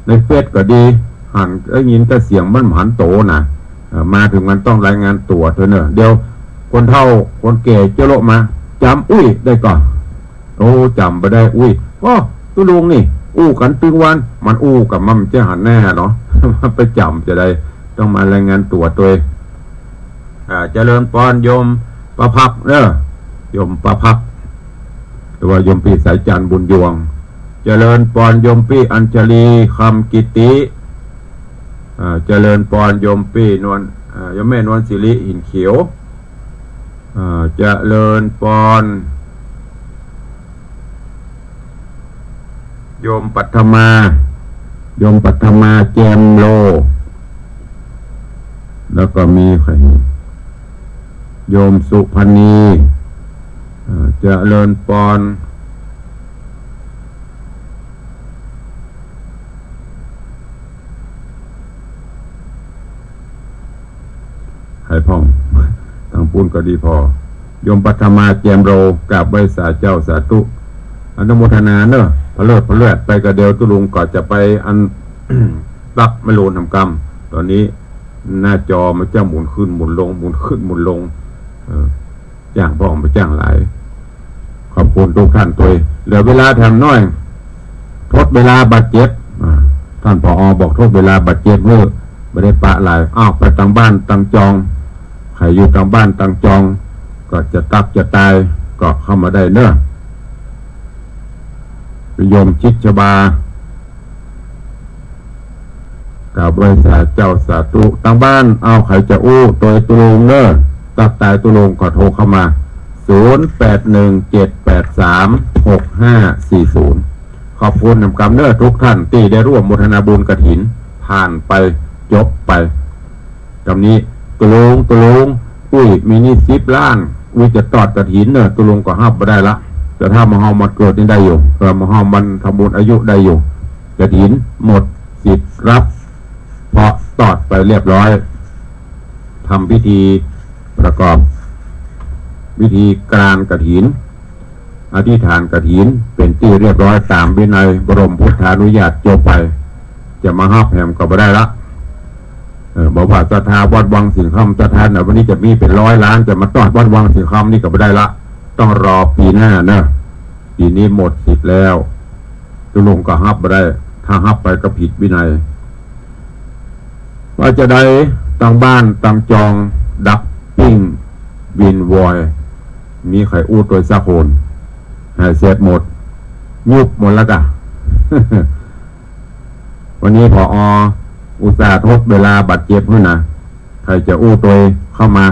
ในเฟซก็ดีหันยินแต่เสียงมันหันโตนะมาถึงมันต้องรายงานตัวเถอะเนอะเดี๋ยวคนเฒ่าคนแก่เจ้าโลมาจำอุ้ยได้ก่อนโอ้จำไปได้อุ้ยก็ตุลุงนี่อู้กันตึงวันมันอู้กับมันจะหันแน่เนาะ มันไปจำจะได้ต้องมารายงานตัวตัวเจริญปอนโยมประภักเนอะโยมประภักหรือว่าโยมปีสายจันทร์บุญยวงเจริญปอนโยมปีอัญชลีคำกิติเจริญปอนโยมปีนวลโยมแม่นวลศิริหินเขียวเจริญปอนโยมปัทมาแจมโลแล้วก็มีใครโยมสุพณีเจริญปอน ให้พ่องทางปุ้นก็ดีพอยมปัทมาแจมโรกับใบสาเจ้าสาธุอนุโมทนาเนอะพระเลิศพระเลือดไปกระเดียวตุลุงก่อนจะไปอัน ตักไม่โลนทำกรรมตอนนี้หน้าจอมันจะหมุนขึ้นหมุนลงหมุนขึ้นหมุนลงจ้างพ่องไปจ้างหลายขอบคุณทุกท่านตัวเหลือเวลาทำน้อยทดเวลาบาดเจ็บท่านผอ.บอกทดเวลาบาดเจ็บเมื่อไม่ได้ปะหลายไปต่างบ้านต่างจองใครอยู่ต่างบ้านต่างจองก็จะตับจะตายก็เข้ามาได้เนอะโยมชิดชบากล่าวบริษัทเจ้าสาธุต่างบ้านใครจะอู้ตัวตุลงเนอะตับตายตุลงก็โทรเข้ามา0817836540ขอบคุณนำกำเนอทุกท่านที่ได้ร่วมโมทนาบุญกฐินผ่านไปจบไปกำนี้ตุลงอุ้ยมินิ10 ล้านอุ้ยจะตอดกฐินเนอะตุลงก็ห้ามไปได้ละแต่ถ้ามหามันเกิดนี่ได้อยู่มหามันทำบุญอายุได้อยู่กฐินหมดสิทธิ์รับเพราะตอดไปเรียบร้อยทำพิธีประกอบวิธีการกฐินอธิษฐานกฐินเป็นที่เรียบร้อยตามวินัยบรมพุทธานุญาตจบไปจะมาห้ามแหมก็ไม่ได้ละบอกว่าศรัทธาวัดวังสิงห์คำศรัทธาวันนี้จะมีเป็น100 ล้านจะมาต้อนวัดวังสิงห์คำนี่ก็ไม่ได้ละต้องรอปีหน้านะปีนี้หมดสิทธิ์แล้วตุลงก็ห้ามไม่ได้ถ้าห้ามไปก็ผิดวินัยว่าจะได้ตั้งบ้านตั้งจองดักปิ้งวินวอยมีไข่อู้ตัวสักคนหายเสร็จหมดยุบหมดแล้วกะ วันนี้พออุตส่าห์ทดเวลาบัดเจ็บด้วยนะใครจะอู้ตัวเข้ามา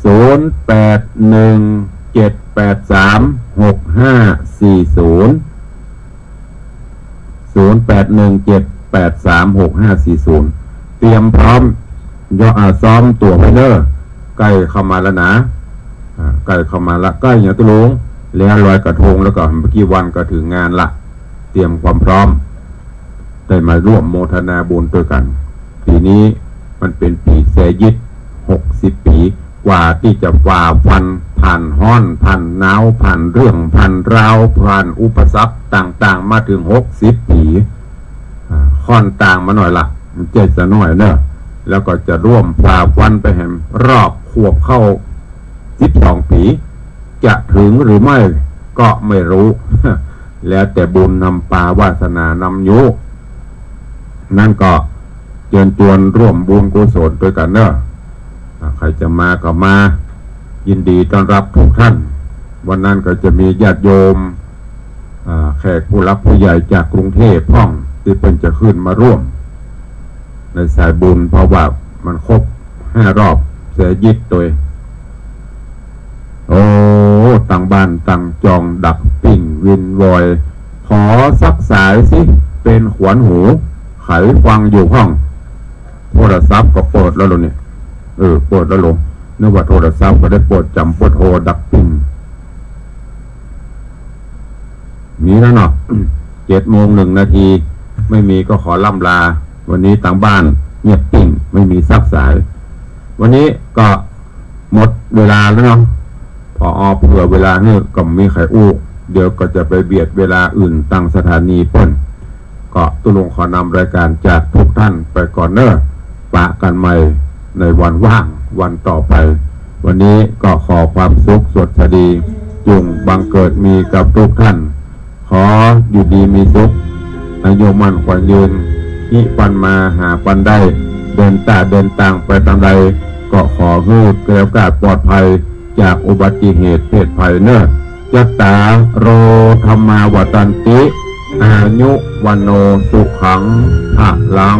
0817836540เตรียมพร้อมซ้อมตัวไว้เด้อใกล้เข้ามาแล้วนะใกล้เข้ามาละใกล้อย่างตุลงแล้วลอยกระทงแล้วก็เมื่อกี้วันก็ถึงงานละเตรียมความพร้อมได้มาร่วมโมทนาบุญด้วยกันปีนี้มันเป็นปีแสยิด60 ปีกว่าที่จะฝ่าฟันผ่านห้อนผ่านหนาวผ่านเรื่องผ่านราวผ่านอุปสรรคต่างๆมาถึง60 ปีค่อนต่างมาหน่อยละเจ็ดจะหน่อยเนอะแล้วก็จะร่วมฝ่าฟันไปแห่งรอบขวบเข้า12 ปีจะถึงหรือไม่ก็ไม่รู้ แล้วแต่บุญนำปาวาสนานำยุนั่นก็เชิญชวนร่วมบุญกุศลด้วยกันเนอะใครจะมาก็มายินดีต้อนรับทุกท่านวันนั้นก็จะมีญาติโยมแขกผู้รับผู้ใหญ่จากกรุงเทพพ่องที่เป็นจะขึ้นมาร่วมในสายบุญเพราะว่ามันครบ5 รอบเสียยิดตัวต่างบ้านต่างจองดักปิ้งวินวอยขอสักสายสิเป็นขวัญหูไขฟังอยู่ห้องโทรศัพท์ก็เปิดแล้วเนี่ยเปิดแล้วลงนึกว่าโทรศัพท์ก็ได้เปิดจำเปิดโทรดักปิ้งมีแล้วเนาะ 7:01 ไม่มีก็ขอล่ำลาวันนี้ต่างบ้านเงียบปิ้งไม่มีซักสายวันนี้ก็หมดเวลาแล้วเนาะพอเผื่อเวลานี่ก็มีไข่อู้เดี๋ยวก็จะไปเบียดเวลาอื่นตั้งสถานีป้นก็ตุลงขอนำรายการจากทุกท่านไปก่อนเนอะปะกันใหม่ในวันว่างวันต่อไปวันนี้ก็ขอความสุขสดสดีจุงบังเกิดมีกับทุกท่านขออยู่ดีมีสุขอายุมั่นขวัญยืนอิปันมาหาปันได้เดินต่างไปตามใดก็ขอให้เกลียวกาดปลอดภัยจากอุบัติเหตุเพศภัยเนอะจัตตาโรธรรมาวัตันติอายุวันโนสุขังภะลัง